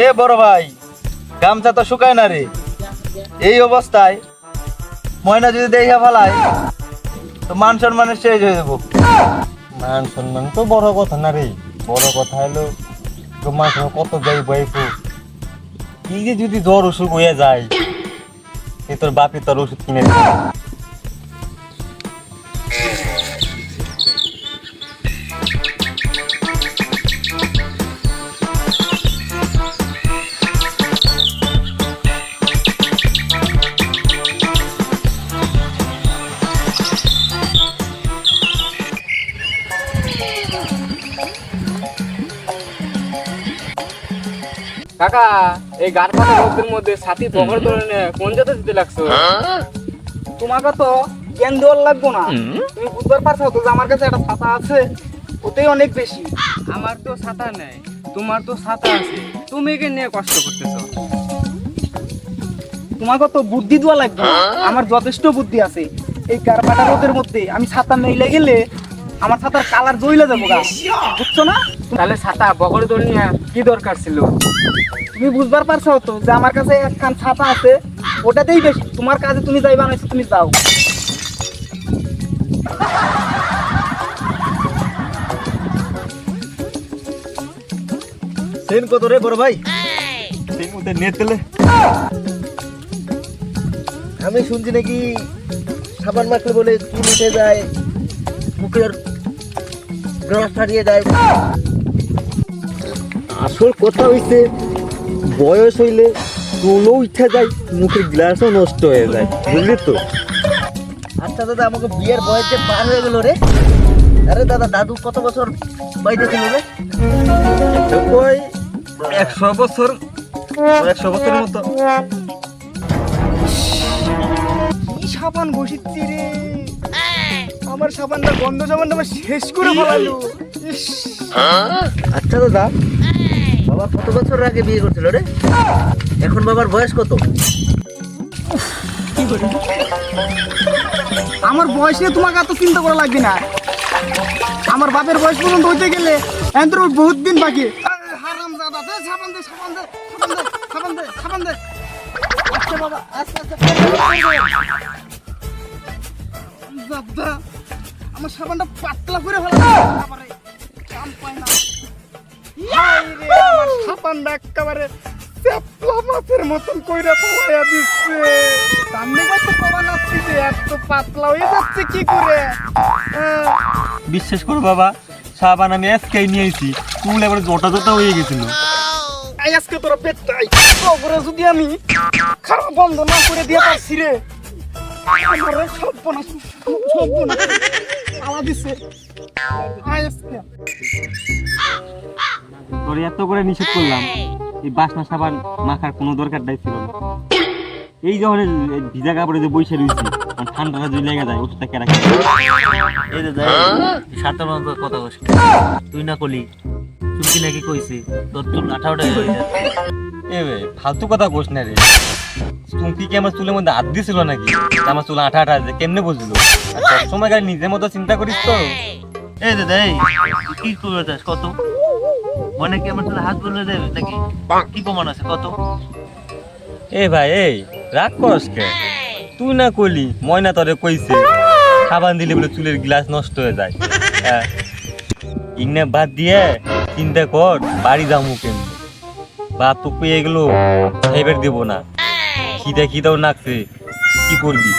এ বড় ভাই, গামছা তো শুকায় না রে। এই অবস্থায় ময়না যদি দেখা ফেলায় তো মান সম্মানের শেষ হয়ে যাবো। মান সম্মান তো বড় কথা না রে, বড় কথা হলো তোমার সঙ্গে কত যাই বাইকু কি যে যদি জ্বর অসুখ হয়ে যায় এ তোর বাপি তোর ওষুধ কিনে দিবে। কাকা, এই গান ফাটা রোগের মধ্যে সাথী পকড় ধরে কোন জাতে দিতে লাগছো? তোমাকে তো জ্ঞান দেওয়ার লাগবো না, তুমি বুঝতে পারছো তো যে আমার কাছে একটা ছাতা আছে, ওতেই অনেক বেশি। আমার তো ছাতা নেই, তোমার তো ছাতা আছে, তুমি কি নিয়ে কষ্ট করতেছো? তোমাকে তো বুদ্ধি দেওয়া লাগবে না, আমার যথেষ্ট বুদ্ধি আছে। এই গান ফাটা রোগের মধ্যে আমি ছাতা মেলে গেলে আমার ছাতার কালার জ্বলে যাবো গা, বুঝছো না? তাহলে ছাতা বকড় ধরে নিয়ে কি দরকার ছিল? তুমি বুঝবার পারছো তো যে আমার কাছে একখান ছাতা আছে, ওটাতেই বেশি। তোমার কাজে তুমি যাই বানাইছো, তুমি যাও। সেন কত রে বড় ভাই? সেই মধ্যে নিয়ে তেলে আমি শুনছি নাকি সাবান মাখলে বলে চুল উঠে যায়, মুখের রস ছাড়িয়ে যায়। আসল কথা হইছে বয়স হইলে চুলও উঠে যায়, মুখের গ্লাসও নষ্ট হয়ে যায়, বুঝলি তো? আচ্ছা দাদা, আমাকে বিয়ের বয়স যে পার হয়ে গেল রে। আরে দাদা, দাদু কত বছর বাড়িতে ছিল রে? ওই 100 বছর, 100 বছরের মতো। কি সাবান ঘষিচ্ছি রে, আমার সাবানটা গন্ধ সাবানটা আমার শেষ করে ফেলালো। আচ্ছা দাদা, বাবা কত বছর আগে বিয়ে করছিল রে? এখন বাবার বয়স কত? আমার বয়স নিয়ে তোমাকে এত চিন্তা করা লাগবে না, আমার বাপের বয়স পর্যন্ত হইতে গেলে এন্ত্র বহুত দিন বাকি। হারামজাদা, দে সাবান দে, সাবান দে, সাবান দে, সাবান দে, সাবান দে। আচ্ছা বাবা, আস্তে আস্তে দাদা, আমার সাবানটা পাতলা করে ফেলা, একেবারে কাম পায় না। হায় রে, আমার সাবানটা একেবারে চেপলা মাছের মতন কইরা পাওয়া দিচ্ছে। সামনে কত কমান আসছে যে এত পাতলা হয়ে যাচ্ছে কি করে? বিশ্বাস করো বাবা, সাবান আমি আজকেই নিয়েছি, চুল এবারে জটা জটা হয়ে গেছিল। আজকে তোরা পেটটাই করে যদি আমি খারাপ বন্ধ না করে দিয়ে পারছি রে, আমারে সর্বনাশ, সর্বনাশ আলা দিছে। আজকে তোর এত করে নিষেধ করলাম, এই বাসনা সাবান মাখার কোনো দরকার নাই ছিল না। এই যখন ভিজা কাপড়ে যে বইসে রয়েছি, ঠান্ডাটা যদি লেগে যায় ওষুধটা কেরা খেয়ে। এই দাদা, সাতটা মাস কথা কস, তুই না কলি চুলকি নাকি কইছে তোর চুল আঠা উঠে যাচ্ছে। এ বে, ফালতু কথা কোস না রে। তুমি কি আমার চুলের মধ্যে হাত দিছিল নাকি? আমার চুল আঠা আঠা আছে কেমনে বুঝলো? সময় গাড়ি নিজের মতো চিন্তা করিস তো। এই দাদা, এই তুই কি করে যাস কত? মনে কি আমার চুলে হাত বলে দেবে নাকি? কি প্রমাণ আছে কত? এ ভাই, এই রাগ করস কে? তুই না কইলি ময়না তোরে কইছে সাবান দিলে বলে চুলের গ্লাস নষ্ট হয়ে যায়। হ্যাঁ, ইগনে বাদ দিয়ে চিন্তা কর বাড়ি যাবো কেমনি। বাপ তো পেয়ে গেলো খাইবার দিব না, খিদাও নাকছে, কি করবি?